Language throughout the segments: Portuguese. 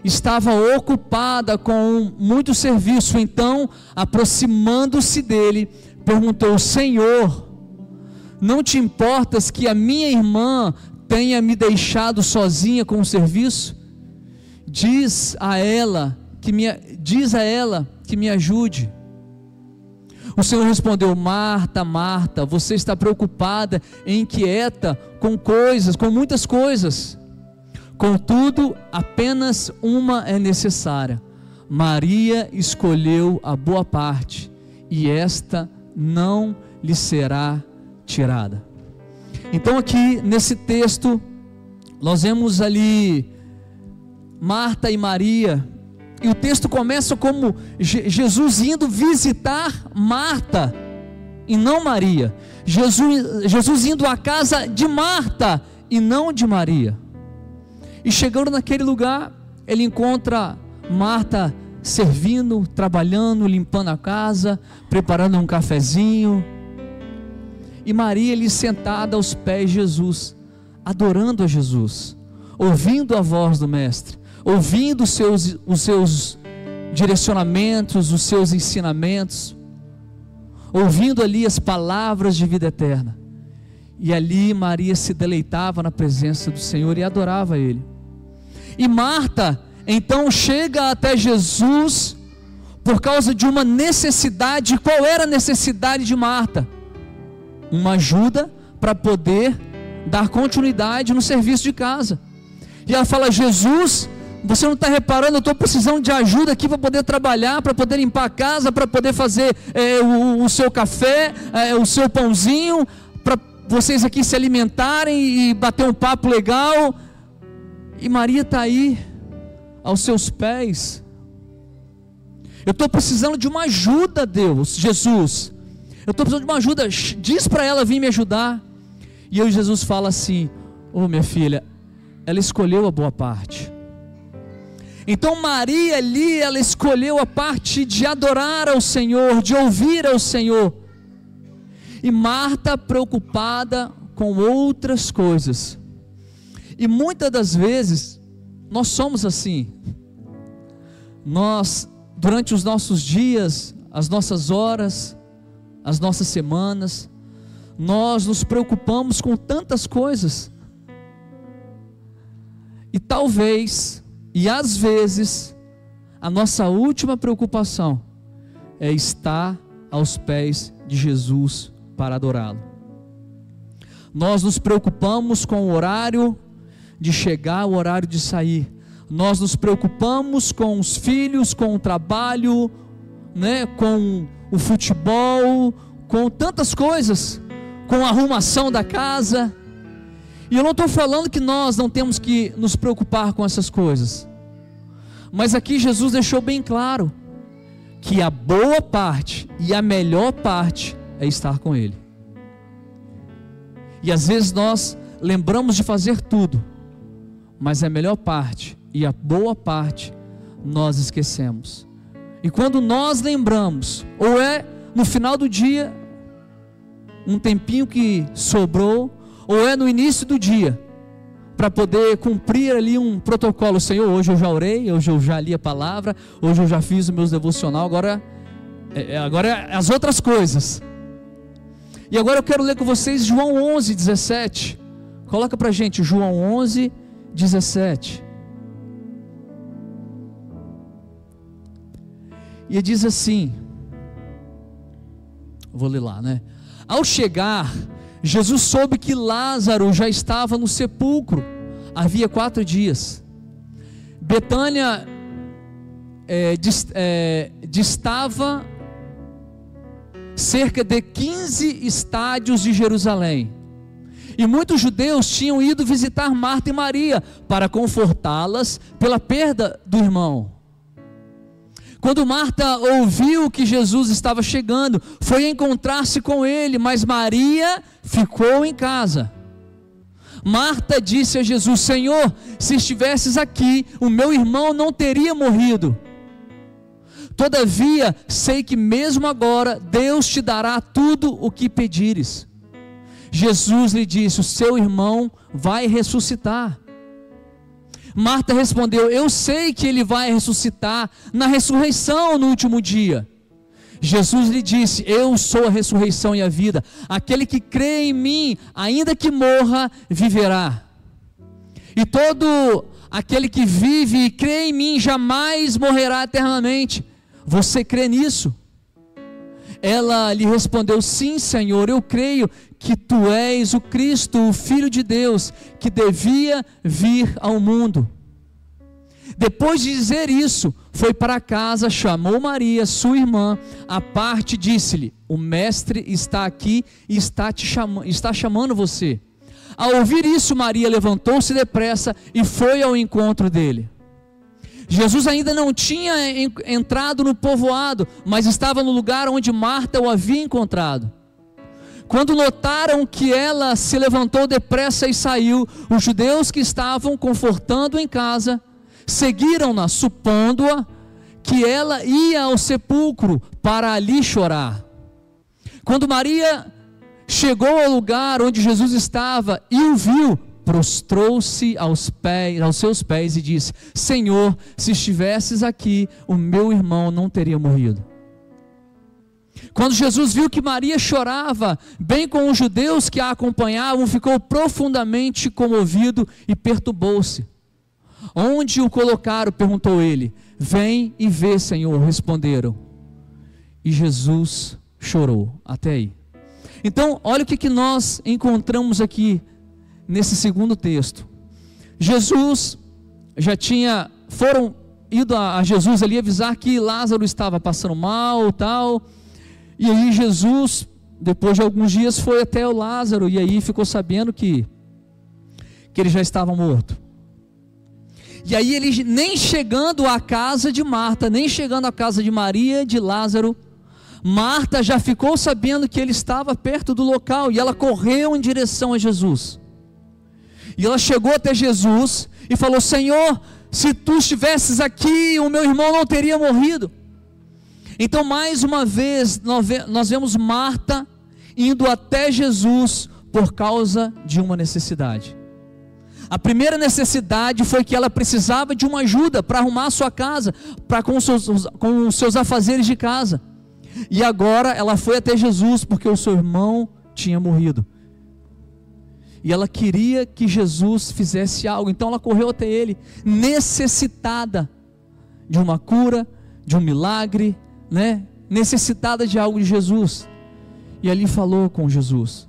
estava ocupada com muito serviço. Então, aproximando-se dele, perguntou: Senhor, não te importas que a minha irmã tenha me deixado sozinha com o serviço? Diz a ela que me ajude. O Senhor respondeu: Marta, Marta, você está preocupada e inquieta com muitas coisas. Contudo, apenas uma é necessária. Maria escolheu a boa parte, e esta não lhe será tirada. Então aqui nesse texto, nós vemos ali Marta e Maria, e o texto começa como Jesus indo visitar Marta e não Maria. Jesus indo à casa de Marta e não de Maria. E chegando naquele lugar, ele encontra Marta servindo, trabalhando, limpando a casa, preparando um cafezinho, e Maria ali sentada aos pés de Jesus, adorando a Jesus, ouvindo a voz do Mestre, ouvindo os seus direcionamentos, os seus ensinamentos, ouvindo ali as palavras de vida eterna. E ali Maria se deleitava na presença do Senhor e adorava Ele. E Marta então chega até Jesus por causa de uma necessidade. Qual era a necessidade de Marta? Uma ajuda para poder dar continuidade no serviço de casa. E ela fala: Jesus, você não está reparando, eu estou precisando de ajuda aqui para poder trabalhar, para poder limpar a casa, para poder fazer o seu café, o seu pãozinho, para vocês aqui se alimentarem e bater um papo legal. E Maria está aí, aos seus pés. Eu estou precisando de uma ajuda, Deus, Jesus. Eu estou precisando de uma ajuda, diz para ela vir me ajudar. E eu, Jesus, fala assim: oh, minha filha, ela escolheu a boa parte. Então Maria ali, ela escolheu a parte de adorar ao Senhor, de ouvir ao Senhor. E Marta preocupada com outras coisas. E muitas das vezes nós somos assim. Nós, durante os nossos dias, as nossas horas, as nossas semanas, nós nos preocupamos com tantas coisas. E talvez, e às vezes, a nossa última preocupação é estar aos pés de Jesus para adorá-lo. Nós nos preocupamos com o horário de chegar, o horário de sair. Nós nos preocupamos com os filhos, com o trabalho, né, com o futebol, com tantas coisas, com a arrumação da casa. E eu não estou falando que nós não temos que nos preocupar com essas coisas, mas aqui Jesus deixou bem claro que a boa parte e a melhor parte é estar com Ele. E às vezes nós lembramos de fazer tudo, mas a melhor parte e a boa parte nós esquecemos. E quando nós lembramos, ou é no final do dia, um tempinho que sobrou, ou é no início do dia, para poder cumprir ali um protocolo: Senhor, hoje eu já orei, hoje eu já li a palavra, hoje eu já fiz o meu devocional, agora as outras coisas. E agora eu quero ler com vocês João 11:17. Coloca para a gente João 11:17. E diz assim, vou ler lá, né? Ao chegar, Jesus soube que Lázaro já estava no sepulcro, havia 4 dias. Betânia distava cerca de 15 estádios de Jerusalém. E muitos judeus tinham ido visitar Marta e Maria para confortá-las pela perda do irmão. Quando Marta ouviu que Jesus estava chegando, foi encontrar-se com ele, mas Maria ficou em casa. Marta disse a Jesus: Senhor, se estivesses aqui, o meu irmão não teria morrido. Todavia, sei que mesmo agora Deus te dará tudo o que pedires. Jesus lhe disse: o seu irmão vai ressuscitar. Marta respondeu: eu sei que ele vai ressuscitar na ressurreição no último dia. Jesus lhe disse: eu sou a ressurreição e a vida. Aquele que crê em mim, ainda que morra, viverá. E todo aquele que vive e crê em mim jamais morrerá eternamente. Você crê nisso? Ela lhe respondeu: sim, Senhor, eu creio que tu és o Cristo, o Filho de Deus, que devia vir ao mundo. Depois de dizer isso, foi para casa, chamou Maria, sua irmã, à parte, disse-lhe: o mestre está aqui e está chamando você. Ao ouvir isso, Maria levantou-se depressa e foi ao encontro dele. Jesus ainda não tinha entrado no povoado, mas estava no lugar onde Marta o havia encontrado. Quando notaram que ela se levantou depressa e saiu, os judeus que estavam confortando em casa seguiram-na, supondo-a que ela ia ao sepulcro para ali chorar. Quando Maria chegou ao lugar onde Jesus estava e o viu, prostrou-se aos seus pés e disse: Senhor, se estivesses aqui, o meu irmão não teria morrido. Quando Jesus viu que Maria chorava, bem com os judeus que a acompanhavam, ficou profundamente comovido e perturbou-se. Onde o colocaram? Perguntou ele. Vem e vê, Senhor, responderam. E Jesus chorou. Até aí. Então, olha o que nós encontramos aqui nesse segundo texto. Jesus foram ido a Jesus ali avisar que Lázaro estava passando mal, tal. E aí Jesus, depois de alguns dias, foi até o Lázaro e aí ficou sabendo que ele já estava morto. E aí ele, nem chegando à casa de Marta, nem chegando à casa de Maria, de Lázaro, Marta já ficou sabendo que ele estava perto do local, e ela correu em direção a Jesus. E ela chegou até Jesus e falou: Senhor, se tu estivesses aqui, o meu irmão não teria morrido. Então, mais uma vez, nós vemos Marta indo até Jesus por causa de uma necessidade. A primeira necessidade foi que ela precisava de uma ajuda para arrumar a sua casa, com os seus afazeres de casa. E agora ela foi até Jesus porque o seu irmão tinha morrido. E ela queria que Jesus fizesse algo, então ela correu até ele, necessitada de uma cura, de um milagre, necessitada de algo de Jesus. E ali falou com Jesus.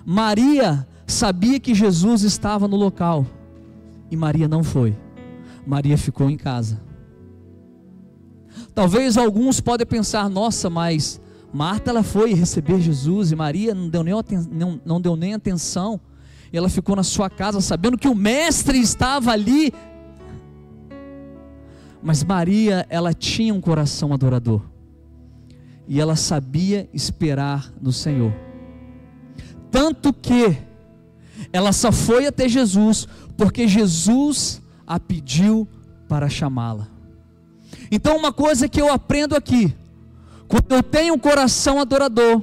Maria sabia que Jesus estava no local, e Maria não foi. Maria ficou em casa. Talvez alguns podem pensar: nossa, mas Marta ela foi receber Jesus e Maria não deu nem atenção, e ela ficou na sua casa sabendo que o mestre estava ali. Mas Maria, ela tinha um coração adorador, e ela sabia esperar no Senhor, tanto que ela só foi até Jesus porque Jesus a pediu para chamá-la. Então, uma coisa que eu aprendo aqui: quando eu tenho um coração adorador,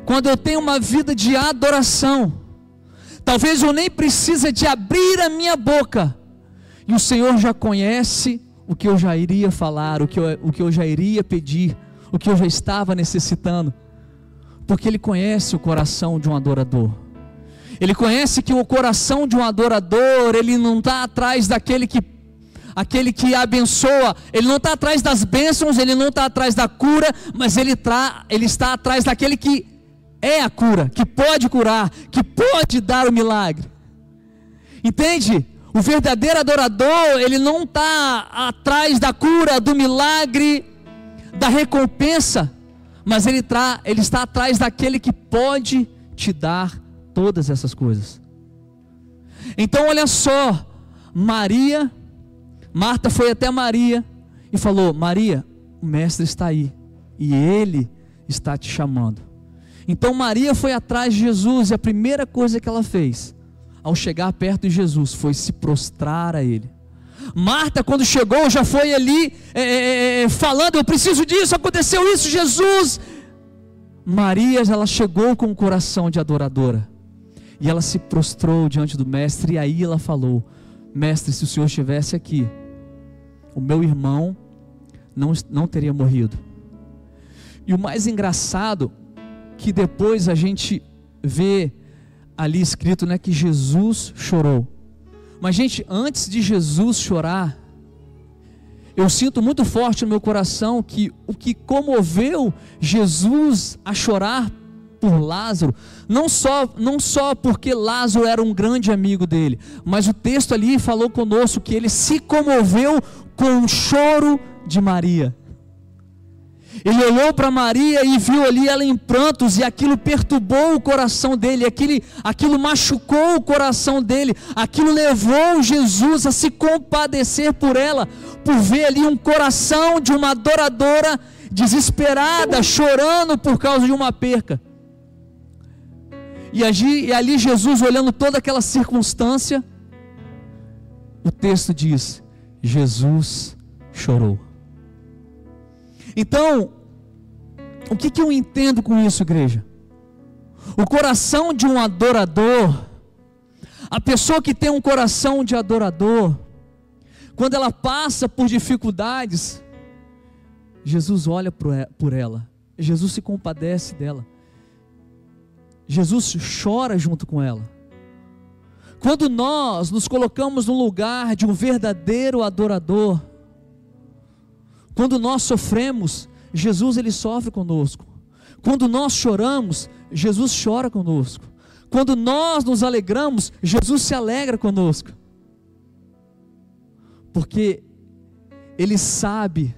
quando eu tenho uma vida de adoração, talvez eu nem precise de abrir a minha boca, e o Senhor já conhece o que eu já iria falar, o que eu já iria pedir, o que eu já estava necessitando, porque Ele conhece o coração de um adorador. Ele conhece que o coração de um adorador, ele não está atrás daquele que abençoa, ele não está atrás das bênçãos, ele não está atrás da cura, mas ele está atrás daquele que é a cura, que pode curar, que pode dar o milagre. Entende? O verdadeiro adorador, ele não está atrás da cura, do milagre, da recompensa, mas ele está atrás daquele que pode te dar todas essas coisas. Então olha só, Marta foi até Maria e falou: Maria, o mestre está aí e ele está te chamando. Então Maria foi atrás de Jesus, e a primeira coisa que ela fez ao chegar perto de Jesus foi se prostrar a ele. Marta, quando chegou, já foi ali falando: eu preciso disso, aconteceu isso, Jesus. Maria, ela chegou com um coração de adoradora, e ela se prostrou diante do mestre, e aí ela falou: mestre, se o Senhor estivesse aqui, o meu irmão não teria morrido. E o mais engraçado, que depois a gente vê ali escrito, né, que Jesus chorou. Mas gente, antes de Jesus chorar, eu sinto muito forte no meu coração que o que comoveu Jesus a chorar por Lázaro, não só porque Lázaro era um grande amigo dele, mas o texto ali falou conosco que ele se comoveu com o choro de Maria. Ele olhou para Maria e viu ali ela em prantos, e aquilo perturbou o coração dele, aquilo machucou o coração dele, aquilo levou Jesus a se compadecer por ela, por ver ali um coração de uma adoradora desesperada, chorando por causa de uma perca. E ali Jesus, olhando toda aquela circunstância, o texto diz: Jesus chorou. Então, o que eu entendo com isso, igreja? O coração de um adorador, a pessoa que tem um coração de adorador, quando ela passa por dificuldades, Jesus olha por ela, Jesus se compadece dela, Jesus chora junto com ela. Quando nós nos colocamos no lugar de um verdadeiro adorador, quando nós sofremos, Jesus ele sofre conosco. Quando nós choramos, Jesus chora conosco. Quando nós nos alegramos, Jesus se alegra conosco. Porque Ele sabe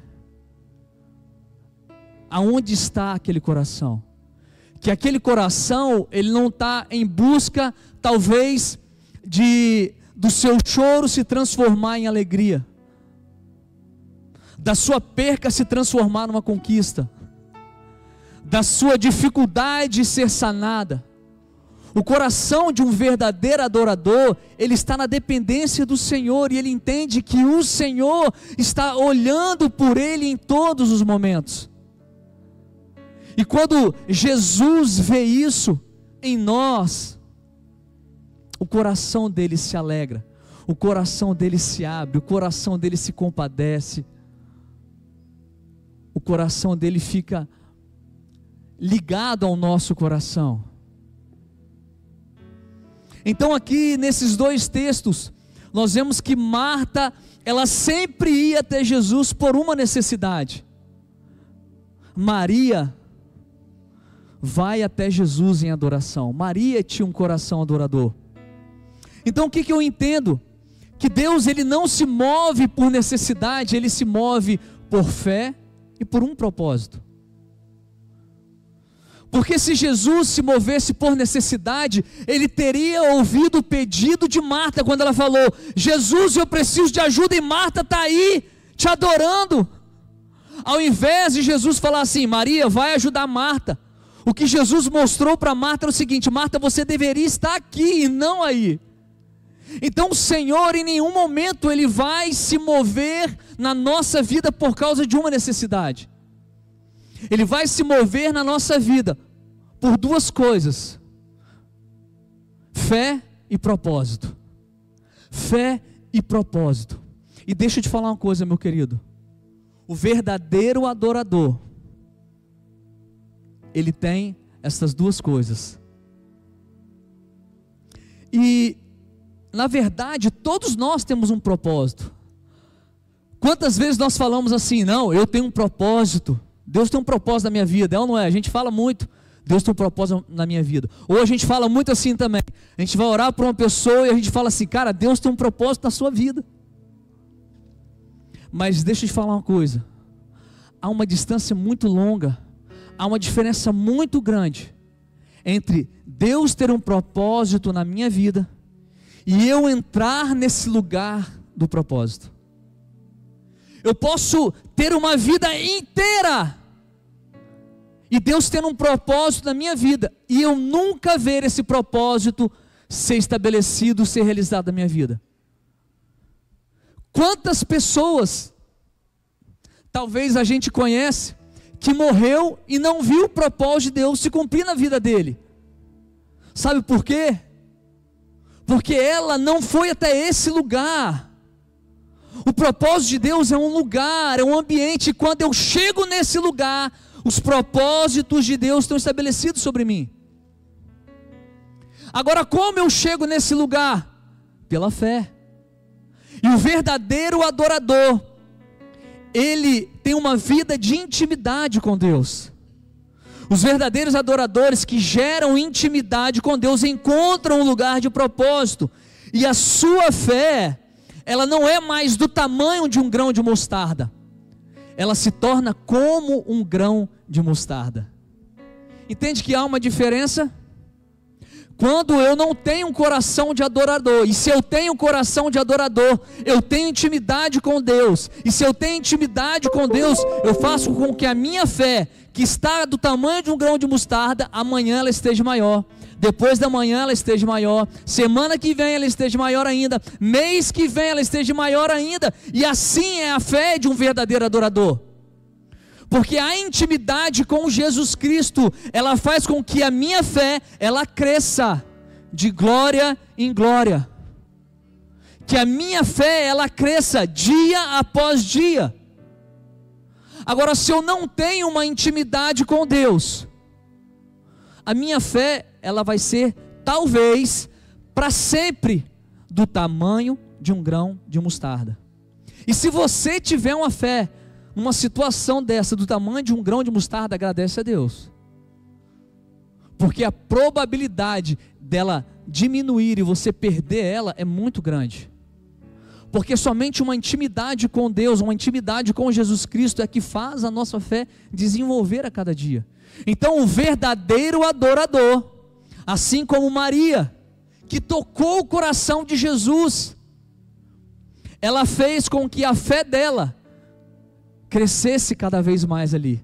aonde está aquele coração. Que aquele coração, ele não está em busca, talvez, do seu choro se transformar em alegria, da sua perca se transformar numa conquista, da sua dificuldade ser sanada. O coração de um verdadeiro adorador, ele está na dependência do Senhor, e ele entende que o Senhor está olhando por ele em todos os momentos. E quando Jesus vê isso em nós, o coração dele se alegra, o coração dele se abre, o coração dele se compadece, o coração dele fica ligado ao nosso coração. Então aqui nesses dois textos, nós vemos que Marta, ela sempre ia até Jesus por uma necessidade. Maria vai até Jesus em adoração. Maria tinha um coração adorador. Então o que eu entendo? Que Deus ele não se move por necessidade, ele se move por fé e por um propósito. Porque se Jesus se movesse por necessidade, ele teria ouvido o pedido de Marta, quando ela falou: Jesus, eu preciso de ajuda, e Marta está aí, te adorando. Ao invés de Jesus falar assim: Maria, vai ajudar Marta, o que Jesus mostrou para Marta era o seguinte: Marta, você deveria estar aqui e não aí. Então o Senhor em nenhum momento ele vai se mover na nossa vida por causa de uma necessidade. Ele vai se mover na nossa vida por duas coisas: fé e propósito. Fé e propósito. E deixa eu te falar uma coisa, meu querido: o verdadeiro adorador, ele tem essas duas coisas. E na verdade todos nós temos um propósito. Quantas vezes nós falamos assim: não, eu tenho um propósito, Deus tem um propósito na minha vida. É ou não é? A gente fala muito: Deus tem um propósito na minha vida. Ou a gente fala muito assim também: a gente vai orar por uma pessoa e a gente fala assim: cara, Deus tem um propósito na sua vida. Mas deixa eu te falar uma coisa: há uma distância muito longa, há uma diferença muito grande entre Deus ter um propósito na minha vida e eu entrar nesse lugar do propósito. Eu posso ter uma vida inteira e Deus ter um propósito na minha vida e eu nunca ver esse propósito ser estabelecido, ser realizado na minha vida. Quantas pessoas talvez a gente conhece que morreu e não viu o propósito de Deus se cumprir na vida dele? Sabe por quê? porque ela não foi até esse lugar. O propósito de Deus é um lugar, é um ambiente, e quando eu chego nesse lugar, os propósitos de Deus estão estabelecidos sobre mim. Agora, como eu chego nesse lugar? Pela fé. E o verdadeiro adorador, ele tem uma vida de intimidade com Deus. Os verdadeiros adoradores que geram intimidade com Deus encontram um lugar de propósito, e a sua fé, ela não é mais do tamanho de um grão de mostarda, ela se torna como um grão de mostarda. Entende que há uma diferença? Quando eu não tenho um coração de adorador, e se eu tenho um coração de adorador, eu tenho intimidade com Deus, e se eu tenho intimidade com Deus, eu faço com que a minha fé, que está do tamanho de um grão de mostarda, amanhã ela esteja maior, depois da manhã ela esteja maior, semana que vem ela esteja maior ainda, mês que vem ela esteja maior ainda, e assim é a fé de um verdadeiro adorador. Porque a intimidade com Jesus Cristo, ela faz com que a minha fé, ela cresça de glória em glória. Que a minha fé, ela cresça dia após dia. Agora, se eu não tenho uma intimidade com Deus, a minha fé, ela vai ser, talvez, para sempre, do tamanho de um grão de mostarda. E se você tiver uma fé, uma situação dessa, do tamanho de um grão de mostarda, agradece a Deus, porque a probabilidade dela diminuir e você perder ela é muito grande, porque somente uma intimidade com Deus, uma intimidade com Jesus Cristo é que faz a nossa fé desenvolver a cada dia. Então o verdadeiro adorador, assim como Maria, que tocou o coração de Jesus, ela fez com que a fé dela crescesse cada vez mais ali.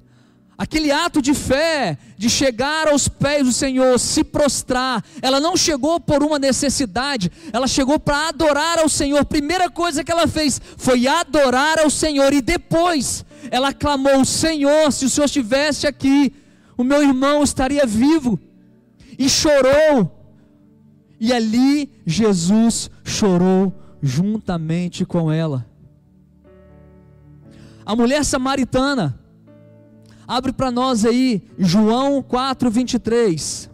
Aquele ato de fé, de chegar aos pés do Senhor, se prostrar, ela não chegou por uma necessidade, ela chegou para adorar ao Senhor. Primeira coisa que ela fez foi adorar ao Senhor, e depois ela clamou: Senhor, se o Senhor estivesse aqui, o meu irmão estaria vivo. E chorou, e ali Jesus chorou juntamente com ela. A mulher samaritana, abre para nós aí, João 4:23.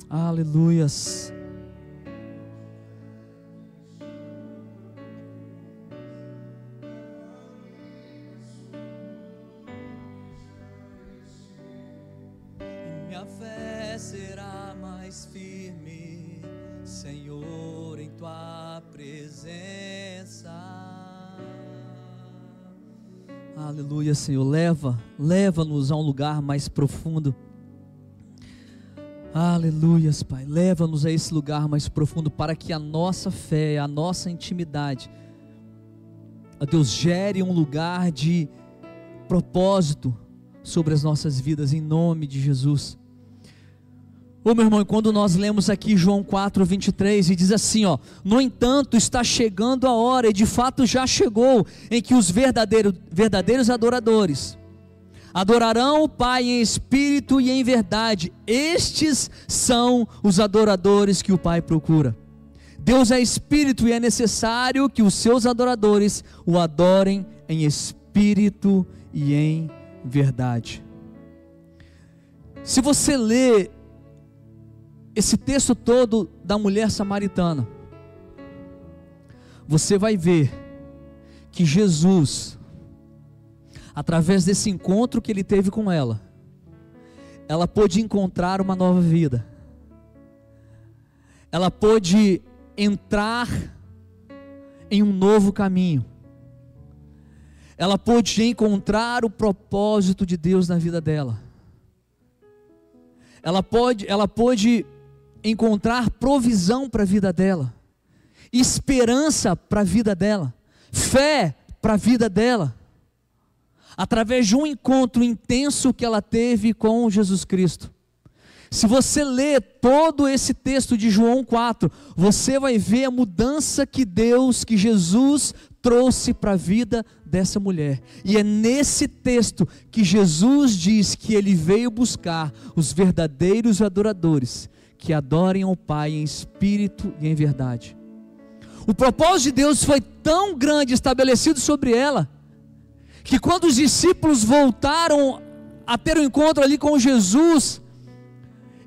Aleluias. Minha fé será mais firme, Senhor, em tua presença. Aleluia, Senhor. Leva-nos a um lugar mais profundo. Aleluias, Pai. Leva-nos a esse lugar mais profundo, para que a nossa fé, a nossa intimidade, a Deus, gere um lugar de propósito sobre as nossas vidas, em nome de Jesus. Ô meu irmão, quando nós lemos aqui João 4:23, e diz assim, ó: no entanto está chegando a hora, e de fato já chegou, em que os verdadeiros adoradores adorarão o Pai em espírito e em verdade. Estes são os adoradores que o Pai procura. Deus é espírito, e é necessário que os seus adoradores o adorem em espírito e em verdade. Se você ler esse texto todo da mulher samaritana, você vai ver que Jesus, através desse encontro que ele teve com ela pôde encontrar uma nova vida, ela pôde entrar em um novo caminho, ela pôde encontrar o propósito de Deus na vida dela, ela pôde encontrar provisão para a vida dela, esperança para a vida dela, fé para a vida dela, através de um encontro intenso que ela teve com Jesus Cristo. Se você ler todo esse texto de João 4, você vai ver a mudança que Jesus trouxe para a vida dessa mulher. E é nesse texto que Jesus diz que ele veio buscar os verdadeiros adoradores, que adorem ao Pai em espírito e em verdade. O propósito de Deus foi tão grande, estabelecido sobre ela, que quando os discípulos voltaram a ter um encontro ali com Jesus,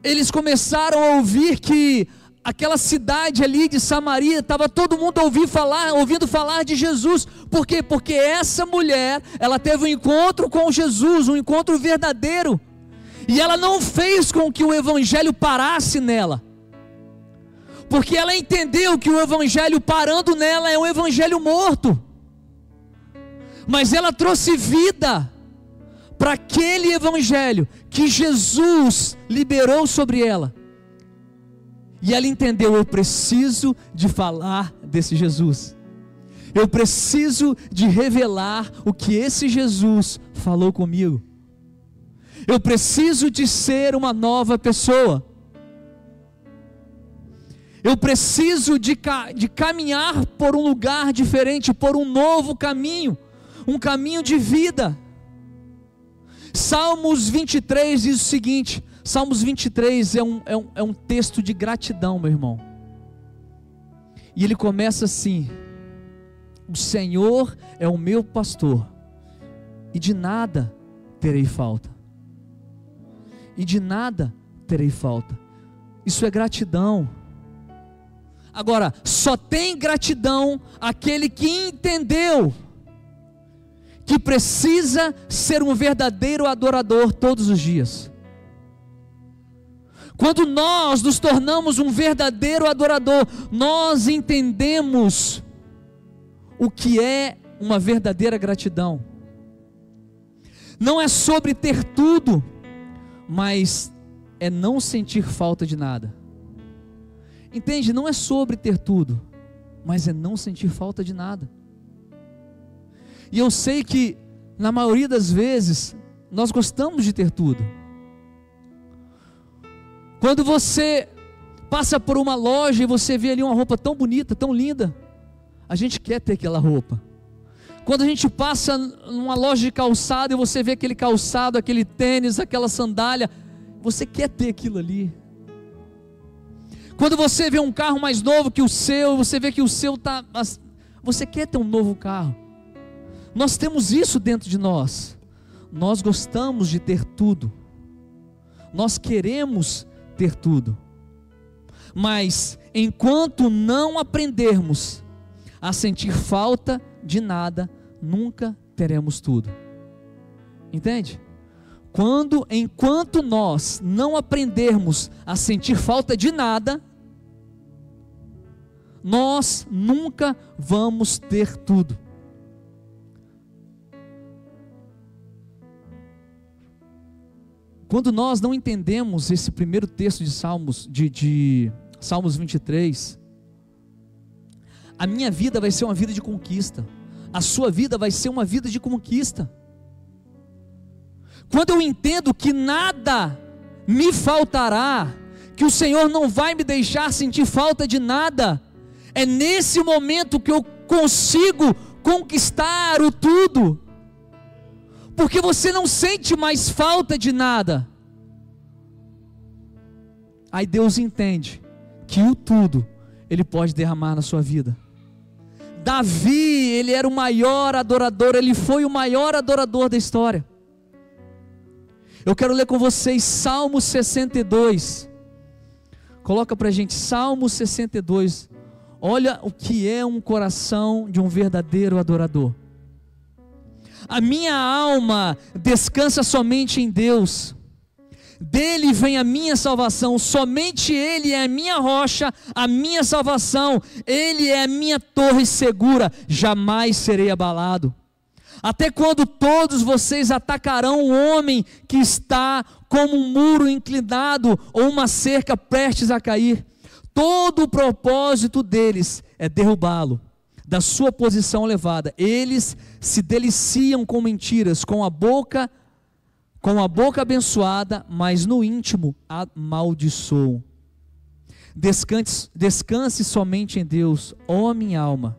eles começaram a ouvir que aquela cidade ali de Samaria, estava todo mundo ouvindo falar de Jesus. Por quê? Porque essa mulher, ela teve um encontro com Jesus, um encontro verdadeiro, e ela não fez com que o evangelho parasse nela, porque ela entendeu que o evangelho parando nela é um evangelho morto, mas ela trouxe vida para aquele evangelho que Jesus liberou sobre ela. E ela entendeu: eu preciso de falar desse Jesus, eu preciso de revelar o que esse Jesus falou comigo, eu preciso de ser uma nova pessoa, eu preciso de caminhar por um lugar diferente, por um novo caminho, um caminho de vida. Salmos 23 diz o seguinte, Salmos 23 é um texto de gratidão, meu irmão, e ele começa assim: o Senhor é o meu pastor, e de nada terei falta, e de nada terei falta. Isso é gratidão. Agora, só tem gratidão aquele que entendeu que precisa ser um verdadeiro adorador todos os dias. Quando nós nos tornamos um verdadeiro adorador, nós entendemos o que é uma verdadeira gratidão. Não é sobre ter tudo, mas é não sentir falta de nada. Entende? Não é sobre ter tudo, mas é não sentir falta de nada. E eu sei que na maioria das vezes nós gostamos de ter tudo. Quando você passa por uma loja e você vê ali uma roupa tão bonita, tão linda, a gente quer ter aquela roupa. Quando a gente passa numa loja de calçado e você vê aquele calçado, aquele tênis, aquela sandália, você quer ter aquilo ali. Quando você vê um carro mais novo que o seu, você vê que o seu está... Você quer ter um novo carro. Nós temos isso dentro de nós. Nós gostamos de ter tudo. Nós queremos ter tudo. Mas enquanto não aprendermos a sentir falta de nada, nunca teremos tudo. Entende? Enquanto nós não aprendermos a sentir falta de nada, nós nunca vamos ter tudo. Quando nós não entendemos esse primeiro texto de Salmos, de Salmos 23, a minha vida vai ser uma vida de conquista, a sua vida vai ser uma vida de conquista. Quando eu entendo que nada me faltará, que o Senhor não vai me deixar sentir falta de nada, é nesse momento que eu consigo conquistar o tudo, porque você não sente mais falta de nada. Aí Deus entende que o tudo Ele pode derramar na sua vida. Davi, ele era o maior adorador, ele foi o maior adorador da história. Eu quero ler com vocês Salmo 62. Coloca para a gente Salmo 62. Olha o que é um coração de um verdadeiro adorador. A minha alma descansa somente em Deus, dele vem a minha salvação, somente Ele é a minha rocha, a minha salvação, Ele é a minha torre segura, jamais serei abalado. Até quando todos vocês atacarão o homem que está como um muro inclinado ou uma cerca prestes a cair? Todo o propósito deles é derrubá-lo da sua posição elevada. Eles se deliciam com mentiras, com a boca abençoada, mas no íntimo amaldiçoam. Descanse somente em Deus, ó minha alma.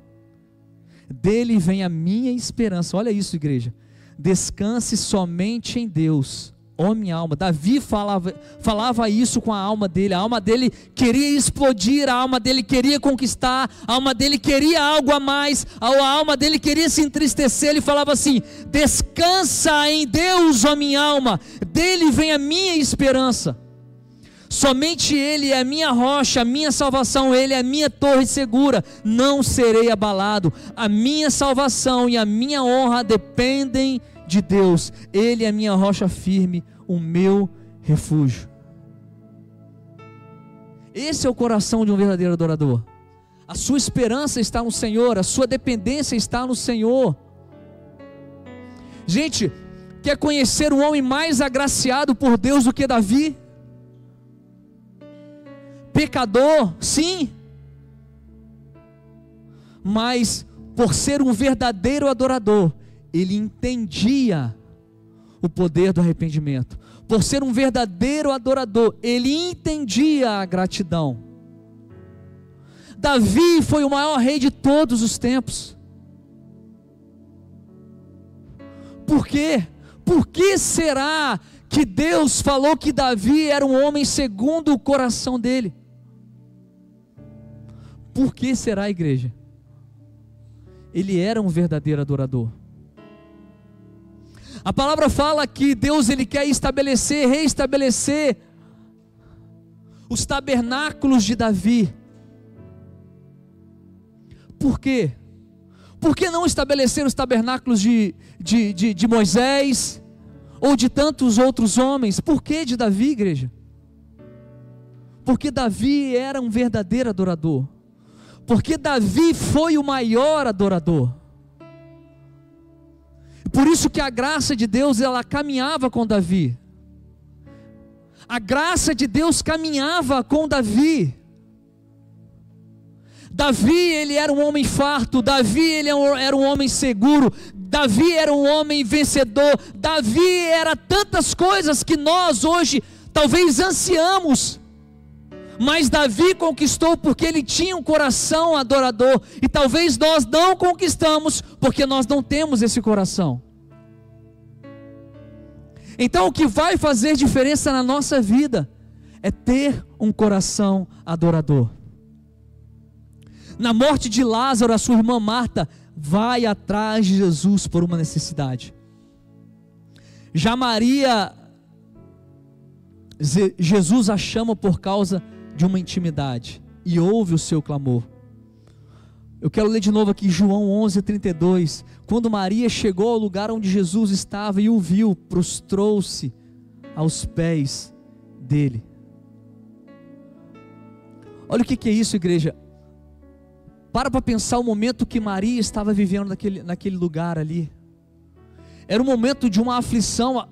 dele vem a minha esperança. Olha isso, igreja. Descanse somente em Deus, ó minha alma. Davi falava isso com a alma dele queria explodir, a alma dele queria conquistar, a alma dele queria algo a mais, a alma dele queria se entristecer. Ele falava assim: descansa em Deus, ó minha alma, dele vem a minha esperança. Somente Ele é a minha rocha, a minha salvação, Ele é a minha torre segura, não serei abalado. A minha salvação e a minha honra dependem de Deus. Ele é a minha rocha firme, o meu refúgio. Esse é o coração de um verdadeiro adorador. A sua esperança está no Senhor, a sua dependência está no Senhor. Gente, quer conhecer um homem mais agraciado por Deus do que Davi? Pecador, sim, mas por ser um verdadeiro adorador, ele entendia o poder do arrependimento. Por ser um verdadeiro adorador, ele entendia a gratidão. Davi foi o maior rei de todos os tempos. Por quê? Por que será que Deus falou que Davi era um homem segundo o coração dele? Por que será, igreja? Ele era um verdadeiro adorador. A palavra fala que Deus ele quer reestabelecer os tabernáculos de Davi. Por quê? Por que não estabelecer os tabernáculos de Moisés ou de tantos outros homens? Por que de Davi, igreja? Porque Davi era um verdadeiro adorador. Porque Davi foi o maior adorador. Por isso que a graça de Deus, ela caminhava com Davi. A graça de Deus caminhava com Davi. Davi, ele era um homem farto. Davi, ele era um homem seguro. Davi era um homem vencedor. Davi era tantas coisas que nós hoje talvez ansiamos. Mas Davi conquistou porque ele tinha um coração adorador. E talvez nós não conquistamos porque nós não temos esse coração. Então o que vai fazer diferença na nossa vida é ter um coração adorador. Na morte de Lázaro, a sua irmã Marta vai atrás de Jesus por uma necessidade. Já Maria, Jesus a chama por causa de uma intimidade e ouve o seu clamor. Eu quero ler de novo aqui João 11:32. Quando Maria chegou ao lugar onde Jesus estava e o viu, prostrou-se aos pés dele. Olha o que é isso, igreja. Para pensar o momento que Maria estava vivendo naquele lugar ali. Era um momento de uma aflição.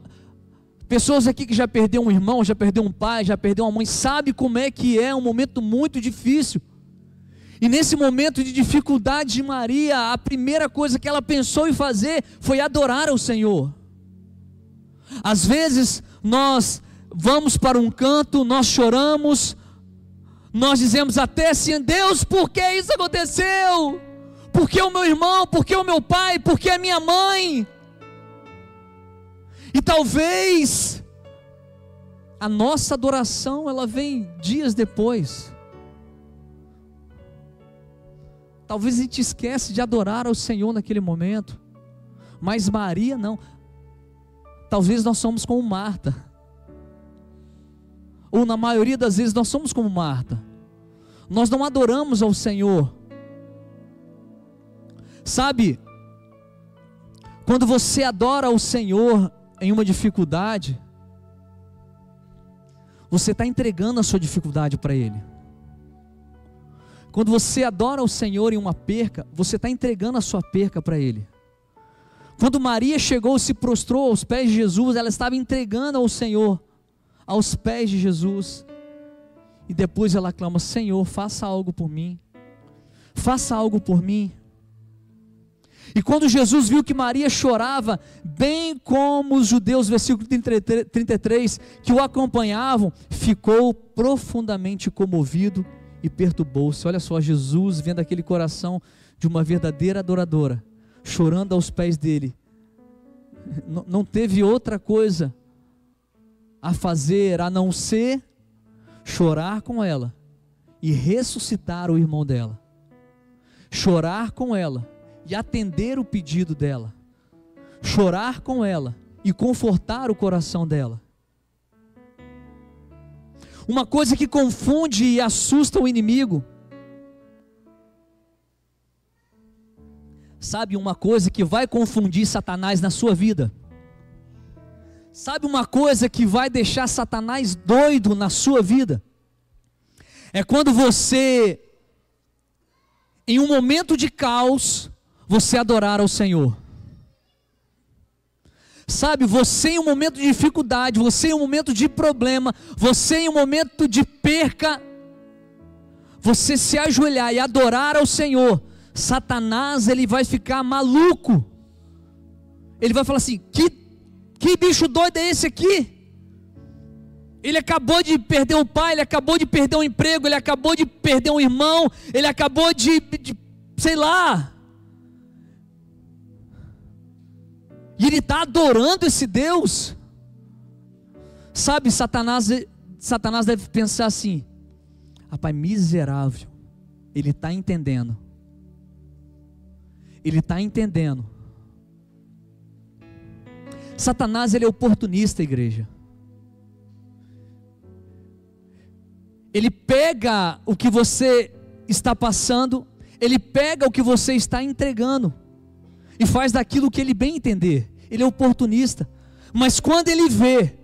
Pessoas aqui que já perdeu um irmão, já perdeu um pai, já perdeu uma mãe, sabe como é que é um momento muito difícil. E nesse momento de dificuldade de Maria, a primeira coisa que ela pensou em fazer foi adorar ao Senhor. Às vezes nós vamos para um canto, nós choramos, nós dizemos até assim: Deus, por que isso aconteceu? Por que o meu irmão? Por que o meu pai? Por que a minha mãe? E talvez a nossa adoração ela vem dias depois. Talvez a gente esquece de adorar ao Senhor naquele momento. Mas Maria não. Talvez nós somos como Marta. Ou na maioria das vezes nós somos como Marta. Nós não adoramos ao Senhor. Sabe, quando você adora ao Senhor em uma dificuldade, você está entregando a sua dificuldade para Ele. Quando você adora o Senhor em uma perca, você está entregando a sua perca para Ele. Quando Maria chegou e se prostrou aos pés de Jesus, ela estava entregando ao Senhor, aos pés de Jesus. E depois ela clama: Senhor, faça algo por mim. Faça algo por mim. E quando Jesus viu que Maria chorava, bem como os judeus, versículo 33, que o acompanhavam, ficou profundamente comovido e perturbou-se. Olha só, Jesus vendo aquele coração de uma verdadeira adoradora, chorando aos pés dele, não teve outra coisa a fazer a não ser chorar com ela e ressuscitar o irmão dela, chorar com ela e atender o pedido dela, chorar com ela e confortar o coração dela. Uma coisa que confunde e assusta o inimigo, sabe, uma coisa que vai confundir Satanás na sua vida, sabe, uma coisa que vai deixar Satanás doido na sua vida, é quando você, em um momento de caos, você adorar ao Senhor. Sabe, você em um momento de dificuldade, você em um momento de problema, você em um momento de perca, você se ajoelhar e adorar ao Senhor, Satanás, ele vai ficar maluco, ele vai falar assim, que bicho doido é esse aqui? Ele acabou de perder o pai, ele acabou de perder um emprego, ele acabou de perder um irmão, ele acabou de sei lá, e ele está adorando esse Deus. Sabe, Satanás deve pensar assim, rapaz, miserável, ele está entendendo, Satanás, ele é oportunista, igreja. Ele pega o que você está passando, ele pega o que você está entregando e faz daquilo que ele bem entender. Ele é oportunista. Mas quando ele vê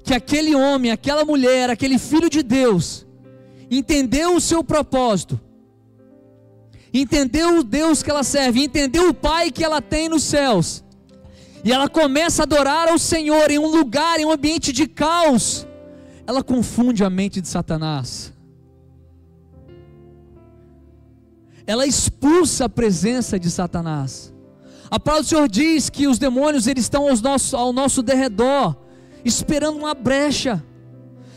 que aquele homem, aquela mulher, aquele filho de Deus entendeu o seu propósito, entendeu o Deus que ela serve, entendeu o Pai que ela tem nos céus, e ela começa a adorar ao Senhor em um lugar, em um ambiente de caos, ela confunde a mente de Satanás, ela expulsa a presença de Satanás. A palavra do Senhor diz que os demônios, eles estão ao nosso derredor, esperando uma brecha.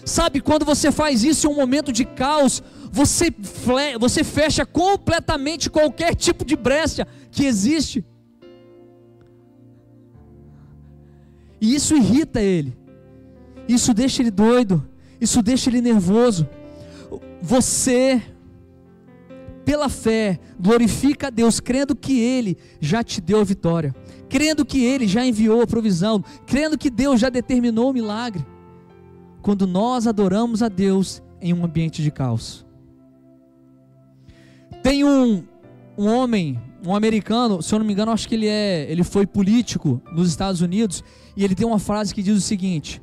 Sabe, quando você faz isso em um momento de caos, você fecha completamente qualquer tipo de brecha que existe, e isso irrita ele, isso deixa ele doido, isso deixa ele nervoso. Você, pela fé, glorifica a Deus, crendo que Ele já te deu a vitória, crendo que Ele já enviou a provisão, crendo que Deus já determinou o milagre, quando nós adoramos a Deus em um ambiente de caos. Tem um homem, um americano, se eu não me engano, acho que ele foi político nos Estados Unidos, e ele tem uma frase que diz o seguinte: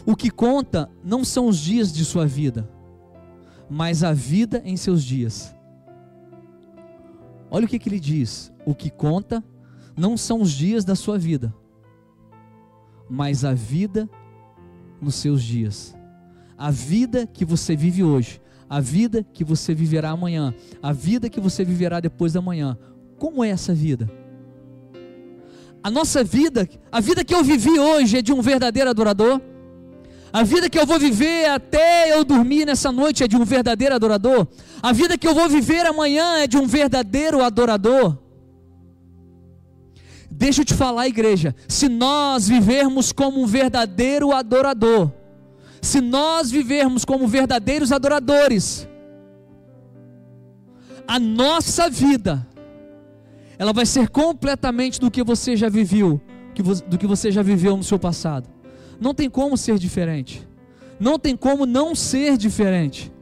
o que conta não são os dias de sua vida, mas a vida em seus dias. Olha o que ele diz: o que conta não são os dias da sua vida, mas a vida nos seus dias. A vida que você vive hoje, a vida que você viverá amanhã, a vida que você viverá depois da manhã. Como é essa vida? A nossa vida, a vida que eu vivi hoje é de um verdadeiro adorador? A vida que eu vou viver até eu dormir nessa noite é de um verdadeiro adorador? A vida que eu vou viver amanhã é de um verdadeiro adorador? Deixa eu te falar, igreja, se nós vivermos como um verdadeiro adorador, se nós vivermos como verdadeiros adoradores, a nossa vida, ela vai ser completamente do que você já viveu, do que você já viveu no seu passado. Não tem como ser diferente, não tem como não ser diferente.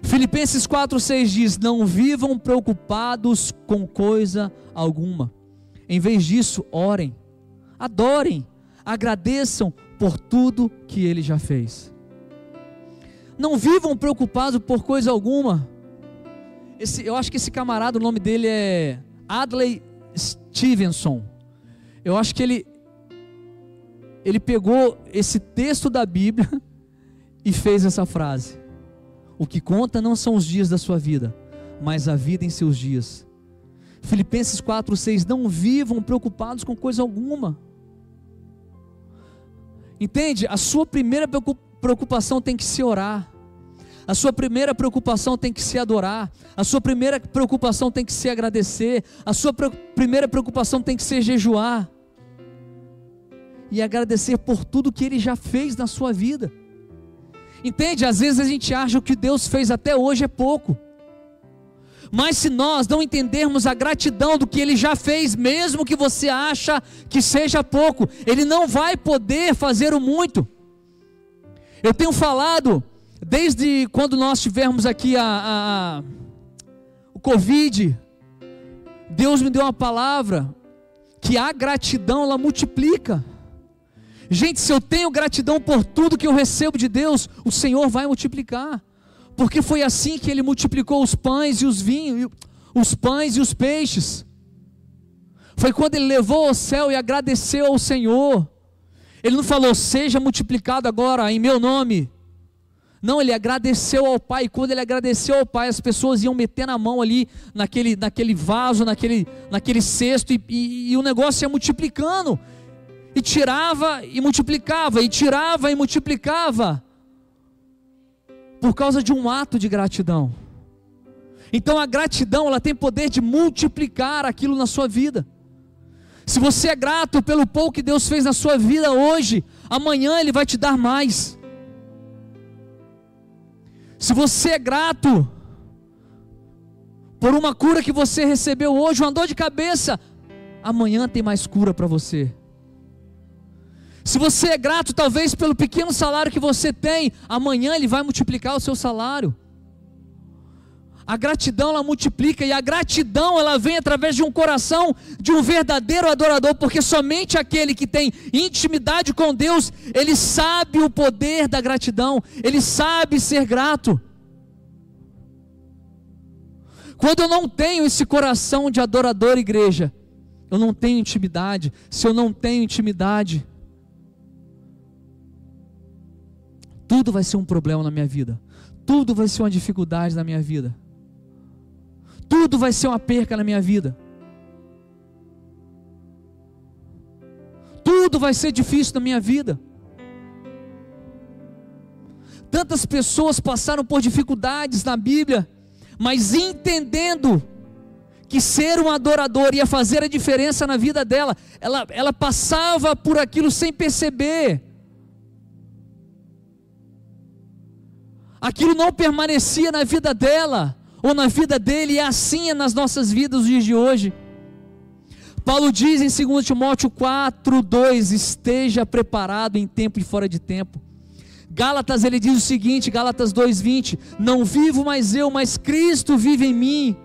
Filipenses 4:6 diz: não vivam preocupados com coisa alguma, em vez disso, orem, adorem, agradeçam por tudo que Ele já fez. Não vivam preocupados por coisa alguma. Eu acho que esse camarada, o nome dele é Adlai Stevenson. Eu acho que ele pegou esse texto da Bíblia e fez essa frase: o que conta não são os dias da sua vida, mas a vida em seus dias. Filipenses 4:6, não vivam preocupados com coisa alguma. Entende? A sua primeira preocupação tem que ser orar. A sua primeira preocupação tem que ser adorar. A sua primeira preocupação tem que ser agradecer. A sua primeira preocupação tem que ser jejuar. E agradecer por tudo que Ele já fez na sua vida. Entende? Às vezes a gente acha que o que Deus fez até hoje é pouco. Mas se nós não entendermos a gratidão do que Ele já fez, mesmo que você acha que seja pouco, Ele não vai poder fazer o muito. Eu tenho falado, desde quando nós tivemos aqui o Covid, Deus me deu uma palavra, que a gratidão ela multiplica. Gente, se eu tenho gratidão por tudo que eu recebo de Deus, o Senhor vai multiplicar. Porque foi assim que Ele multiplicou os pães e os vinhos, os pães e os peixes. Foi quando Ele levou ao céu e agradeceu ao Senhor. Ele não falou, seja multiplicado agora em meu nome. Não, Ele agradeceu ao Pai. E quando Ele agradeceu ao Pai, as pessoas iam metendo a mão ali naquele vaso, naquele cesto, e o negócio ia multiplicando. E tirava e multiplicava, e tirava e multiplicava, por causa de um ato de gratidão. Então a gratidão, ela tem poder de multiplicar aquilo na sua vida. Se você é grato pelo pouco que Deus fez na sua vida hoje, amanhã Ele vai te dar mais. Se você é grato por uma cura que você recebeu hoje, uma dor de cabeça, amanhã tem mais cura para você. Se você é grato talvez pelo pequeno salário que você tem, amanhã Ele vai multiplicar o seu salário. A gratidão ela multiplica, e a gratidão ela vem através de um coração de um verdadeiro adorador, porque somente aquele que tem intimidade com Deus, ele sabe o poder da gratidão, ele sabe ser grato. Quando eu não tenho esse coração de adorador, igreja, eu não tenho intimidade. Se eu não tenho intimidade, tudo vai ser um problema na minha vida, tudo vai ser uma dificuldade na minha vida, tudo vai ser uma perca na minha vida, tudo vai ser difícil na minha vida. Tantas pessoas passaram por dificuldades na Bíblia, mas entendendo que ser um adorador ia fazer a diferença na vida dela, ela passava por aquilo sem perceber. Aquilo não permanecia na vida dela, ou na vida dele, e assim é nas nossas vidas os dias de hoje. Paulo diz em 2 Timóteo 4:2, esteja preparado em tempo e fora de tempo. Gálatas ele diz o seguinte, Gálatas 2:20, não vivo mais eu, mas Cristo vive em mim.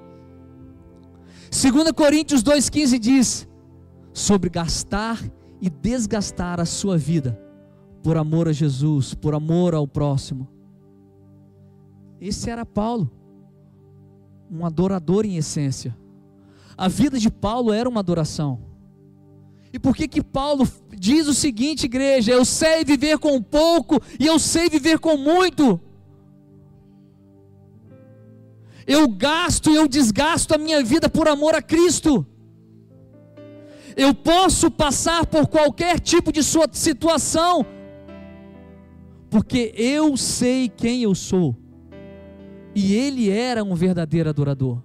2 Coríntios 2:15 diz, sobre gastar e desgastar a sua vida, por amor a Jesus, por amor ao próximo. Esse era Paulo, um adorador em essência. A vida de Paulo era uma adoração. E por que Paulo diz o seguinte, igreja, eu sei viver com pouco e eu sei viver com muito. Eu gasto e eu desgasto a minha vida por amor a Cristo. Eu posso passar por qualquer tipo de sua situação, porque eu sei quem eu sou. E ele era um verdadeiro adorador.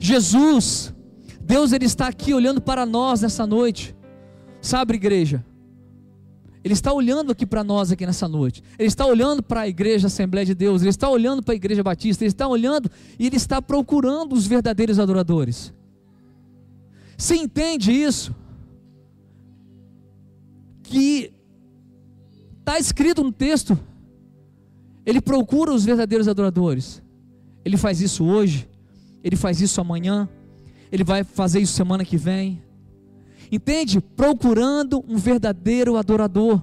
Jesus, Deus ele está aqui olhando para nós nessa noite. Sabe, igreja? Ele está olhando aqui para nós aqui nessa noite. Ele está olhando para a igreja Assembleia de Deus. Ele está olhando para a igreja Batista. Ele está olhando e ele está procurando os verdadeiros adoradores. Você entende isso? Que está escrito no texto. Ele procura os verdadeiros adoradores. Ele faz isso hoje, ele faz isso amanhã, ele vai fazer isso semana que vem. Entende? Procurando um verdadeiro adorador.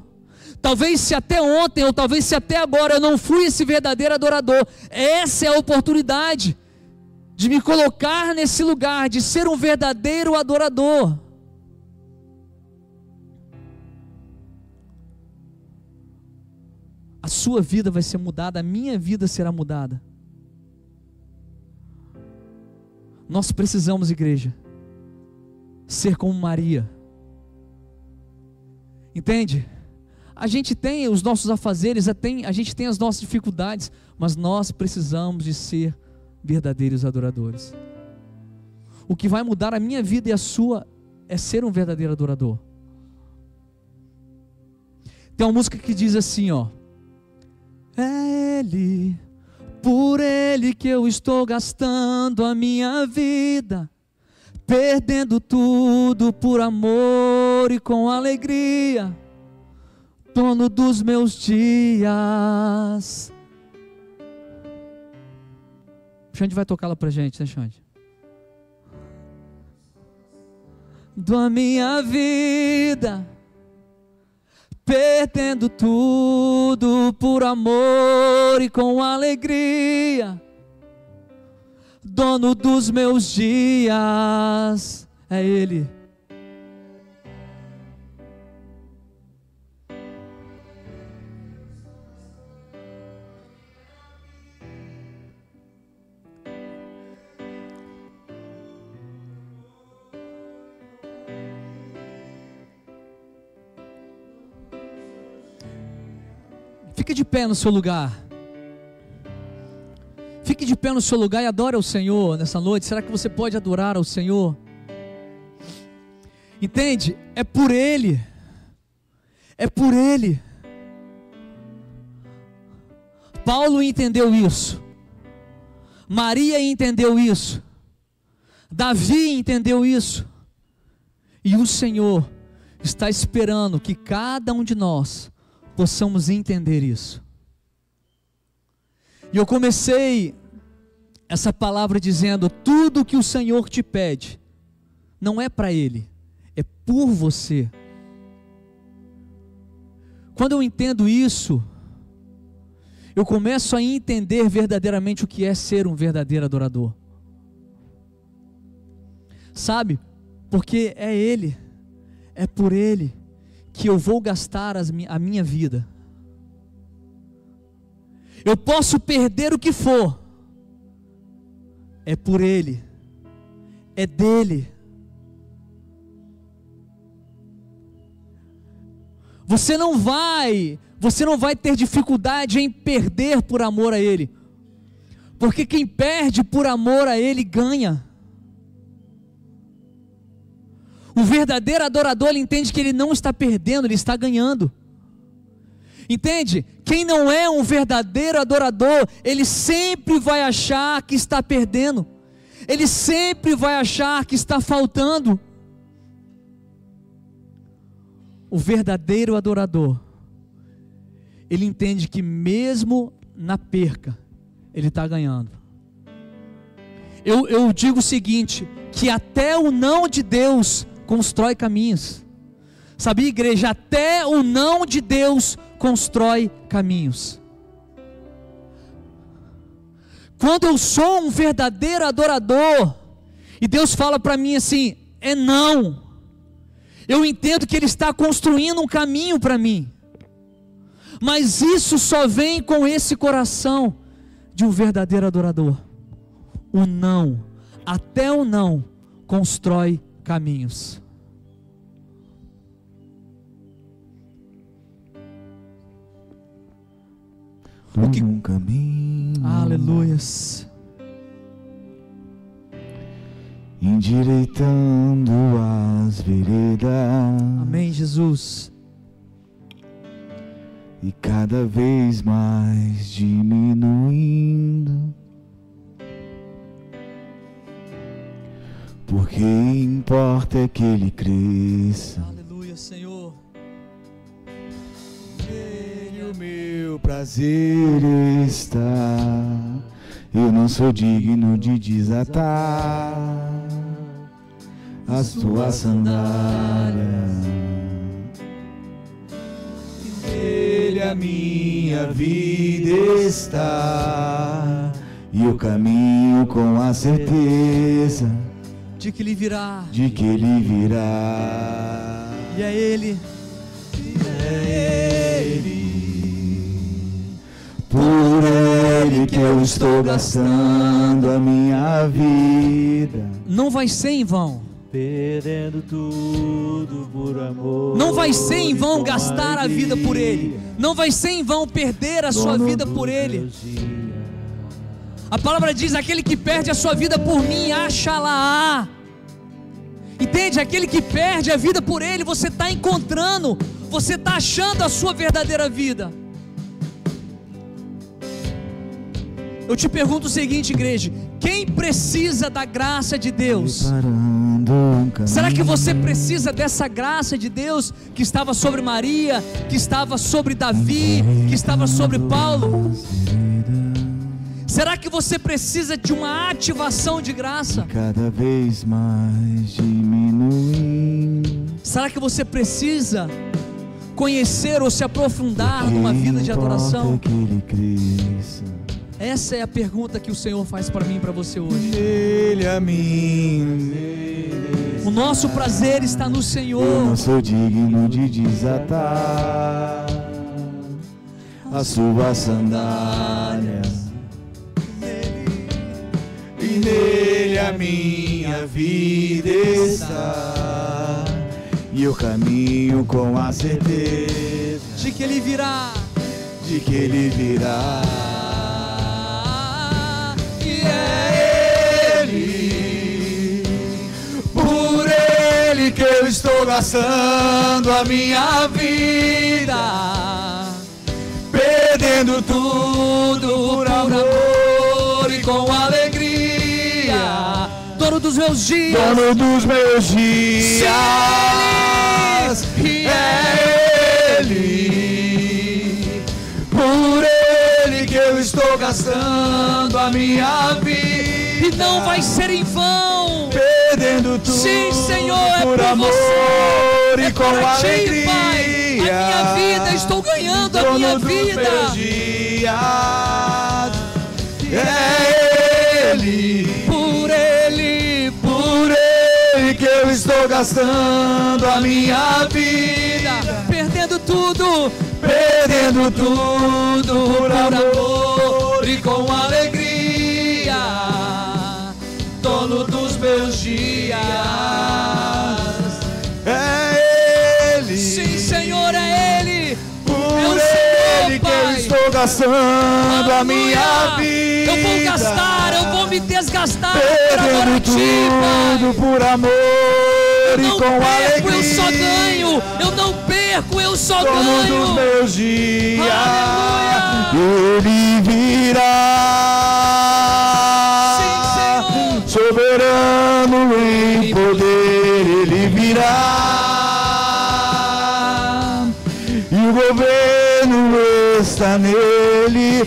Talvez se até ontem, ou talvez se até agora eu não fui esse verdadeiro adorador, essa é a oportunidade de me colocar nesse lugar, de ser um verdadeiro adorador. A sua vida vai ser mudada, a minha vida será mudada. Nós precisamos, igreja, ser como Maria. Entende? A gente tem os nossos afazeres, a gente tem as nossas dificuldades, mas nós precisamos de ser verdadeiros adoradores. O que vai mudar a minha vida e a sua é ser um verdadeiro adorador. Tem uma música que diz assim, ó: é Ele, por Ele que eu estou gastando a minha vida, perdendo tudo por amor e com alegria, dono dos meus dias. O Xande vai tocar lá pra gente, né, Xande? Dou a minha vida, perdendo tudo por amor e com alegria, dono dos meus dias. É Ele. Fique de pé no seu lugar. Fique de pé no seu lugar e adore ao Senhor nessa noite. Será que você pode adorar ao Senhor? Entende? É por Ele. É por Ele. Paulo entendeu isso. Maria entendeu isso. Davi entendeu isso. E o Senhor está esperando que cada um de nós possamos entender isso. E eu comecei essa palavra dizendo: tudo que o Senhor te pede não é para Ele, é por você. Quando eu entendo isso, eu começo a entender verdadeiramente o que é ser um verdadeiro adorador. Sabe? Porque é Ele, é por Ele que eu vou gastar a minha vida. Eu posso perder o que for, é por Ele, é dele. Você não vai ter dificuldade em perder por amor a Ele, porque quem perde por amor a Ele ganha. O verdadeiro adorador, ele entende que ele não está perdendo, ele está ganhando. Entende? Quem não é um verdadeiro adorador, ele sempre vai achar que está perdendo. Ele sempre vai achar que está faltando. O verdadeiro adorador, ele entende que mesmo na perca, ele está ganhando. Eu digo o seguinte, que até o não de Deus constrói caminhos. Sabia, igreja? Até o não de Deus constrói caminhos. Quando eu sou um verdadeiro adorador e Deus fala para mim assim, é não, eu entendo que Ele está construindo um caminho para mim. Mas isso só vem com esse coração de um verdadeiro adorador. O não, até o não constrói caminhos. Um caminho, aleluias, endireitando as veredas. Amém, Jesus. E cada vez mais diminuindo, porque importa é que Ele cresça. Aleluia, Senhor. Nele o meu prazer está, eu não sou digno de desatar as tuas sandálias. Nele a minha vida está, e o caminho com a certeza De que Ele virá. de que Ele virá. E é Ele. É Ele, por Ele que eu estou gastando a minha vida. Não vai ser em vão. perdendo tudo por amor. Não vai ser em vão gastar a vida por Ele. Não vai ser em vão perder a sua vida por Ele. A palavra diz: aquele que perde a sua vida por mim, acha-la-á. Entende? Aquele que perde a vida por Ele, você está encontrando, você está achando a sua verdadeira vida. Eu te pergunto o seguinte, igreja: quem precisa da graça de Deus? Será que você precisa dessa graça de Deus que estava sobre Maria, que estava sobre Davi, que estava sobre Paulo? Será que você precisa de uma ativação de graça? Cada vez mais diminuindo. Será que você precisa conhecer ou se aprofundar numa vida de adoração? Que ele cresça. Essa é a pergunta que o Senhor faz para mim e para você hoje. Ele a mim. O nosso prazer está no Senhor. Eu não sou digno de desatar as suas sandálias. E nele a minha vida está. E eu caminho com a certeza de que Ele virá. De que Ele virá. E é Ele, por Ele que eu estou gastando a minha vida, perdendo tudo por amor e com alegria. Dono dos meus dias. Dono dos meus dias. E é Ele, por Ele que eu estou gastando a minha vida. E não vai ser em vão. Perdendo tudo. Sim, Senhor, é por por amor você. e É com para alegria. ti, Pai. A minha vida, estou ganhando a minha vida. Meus dias. É Ele, por Ele que eu estou gastando a minha vida, perdendo tudo por amor e com alegria, dono dos meus dias. É Ele, sim, Senhor, é Ele, por Ele que eu estou gastando a minha vida. Eu vou gastar, eu vou me desgastar perdendo tudo por amor e com alegria. Eu só ganho, eu não perco, eu só dono ganho. Dos meus dias. Aleluia. Ele virá. Sim, Senhor. Soberano em poder, Ele virá. E o governo está nele.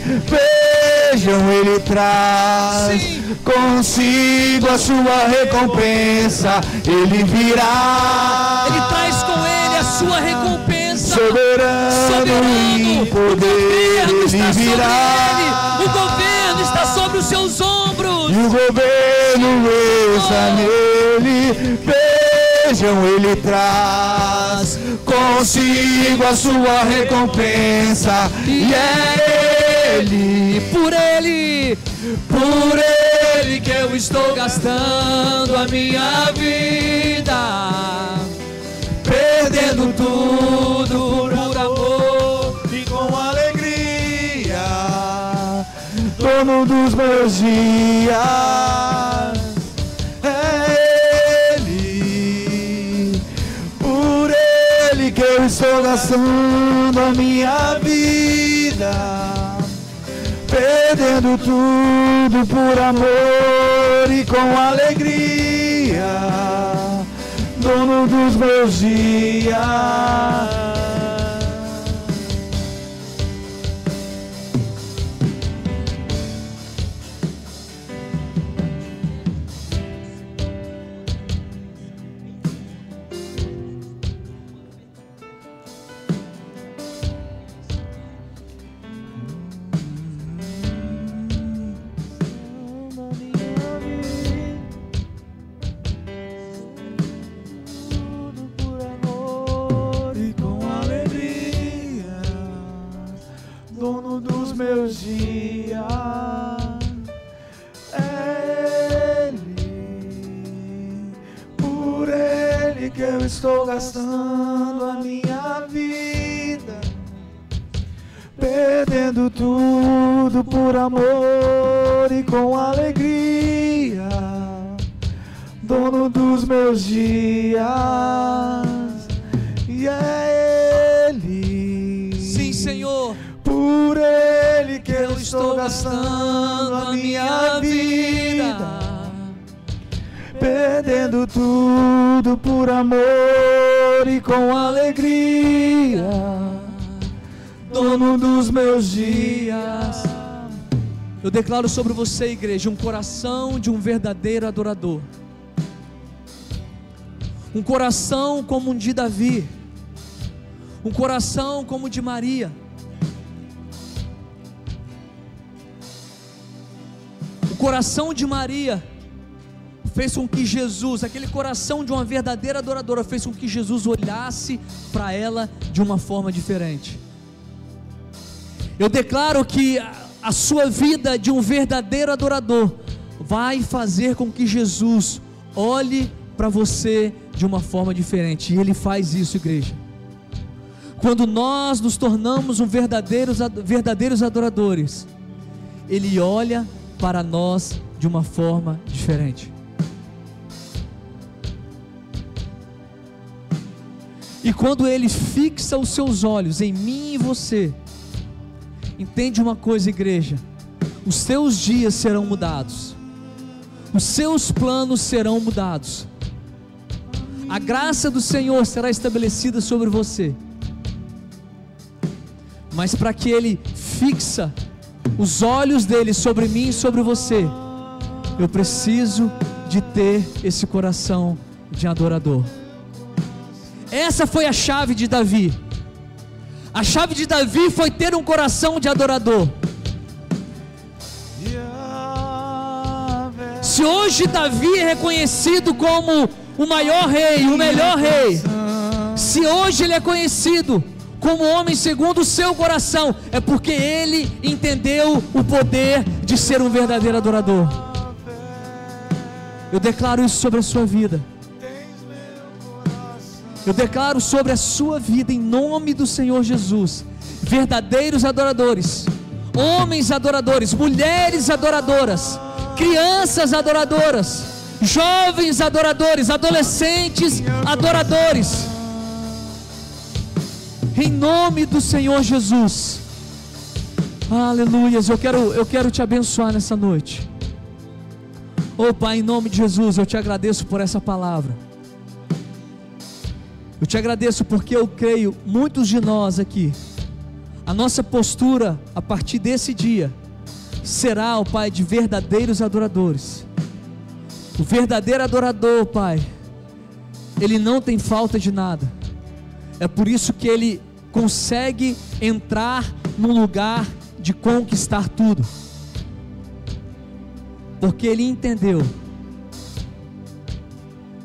Vejam, Ele traz consigo a sua recompensa. Ele virá. Ele traz com Ele a sua recompensa. Soberano em poder, Ele virá. O governo está sobre os seus ombros. E o governo está nele. Vejam, Ele traz consigo a sua recompensa. E é Ele, por Ele que eu estou gastando a minha vida, perdendo tudo por amor e com alegria, dono dos meus dias. É Ele, por Ele que eu estou gastando a minha vida, perdendo tudo por amor e com alegria, dono dos meus dias. Meus dias, é Ele, por estou gastando a minha vida, perdendo tudo por amor e com alegria, dono dos meus dias, e é Ele. Sim, Senhor. Por Ele que eu estou gastando a minha vida, perdendo tudo por amor e com alegria, dono dos meus dias. Eu declaro sobre você, igreja, um coração de um verdadeiro adorador. Um coração como o de Davi, um coração como o de Maria. O coração de Maria fez com que Jesus, aquele coração de uma verdadeira adoradora, fez com que Jesus olhasse para ela de uma forma diferente. Eu declaro que a sua vida de um verdadeiro adorador vai fazer com que Jesus olhe para você de uma forma diferente. E Ele faz isso, igreja. Quando nós nos tornamos verdadeiros adoradores, Ele olha para nós de uma forma diferente. E quando Ele fixa os seus olhos em mim e você, entende uma coisa, igreja: os seus dias serão mudados, os seus planos serão mudados, a graça do Senhor será estabelecida sobre você. Mas para que Ele fixa os olhos dele sobre mim e sobre você, eu preciso de ter esse coração de adorador. Essa foi a chave de Davi. A chave de Davi foi ter um coração de adorador. Se hoje Davi é reconhecido como o maior rei, o melhor rei, se hoje ele é conhecido como homem segundo o seu coração, é porque ele entendeu o poder de ser um verdadeiro adorador. Eu declaro isso sobre a sua vida. Eu declaro sobre a sua vida, em nome do Senhor Jesus, verdadeiros adoradores, homens adoradores, mulheres adoradoras, crianças adoradoras, jovens adoradores, adolescentes adoradores, em nome do Senhor Jesus. Aleluias. Eu quero te abençoar nessa noite. Oh Pai, em nome de Jesus, eu te agradeço por essa palavra. Eu te agradeço porque eu creio, muitos de nós aqui, a nossa postura a partir desse dia será, ó Pai, de verdadeiros adoradores. O verdadeiro adorador, Pai, ele não tem falta de nada. É por isso que ele consegue entrar num lugar de conquistar tudo, porque ele entendeu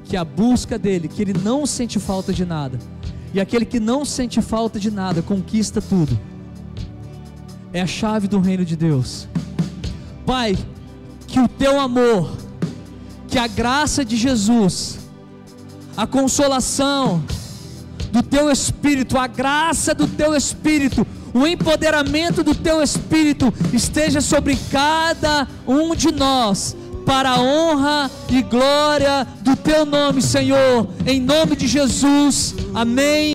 que a busca dele, que ele não sente falta de nada, e aquele que não sente falta de nada conquista tudo, é a chave do reino de Deus. Pai, que o teu amor, que a graça de Jesus, a consolação do teu Espírito, a graça do teu Espírito, o empoderamento do teu Espírito esteja sobre cada um de nós, para a honra e glória do teu nome, Senhor, em nome de Jesus, amém.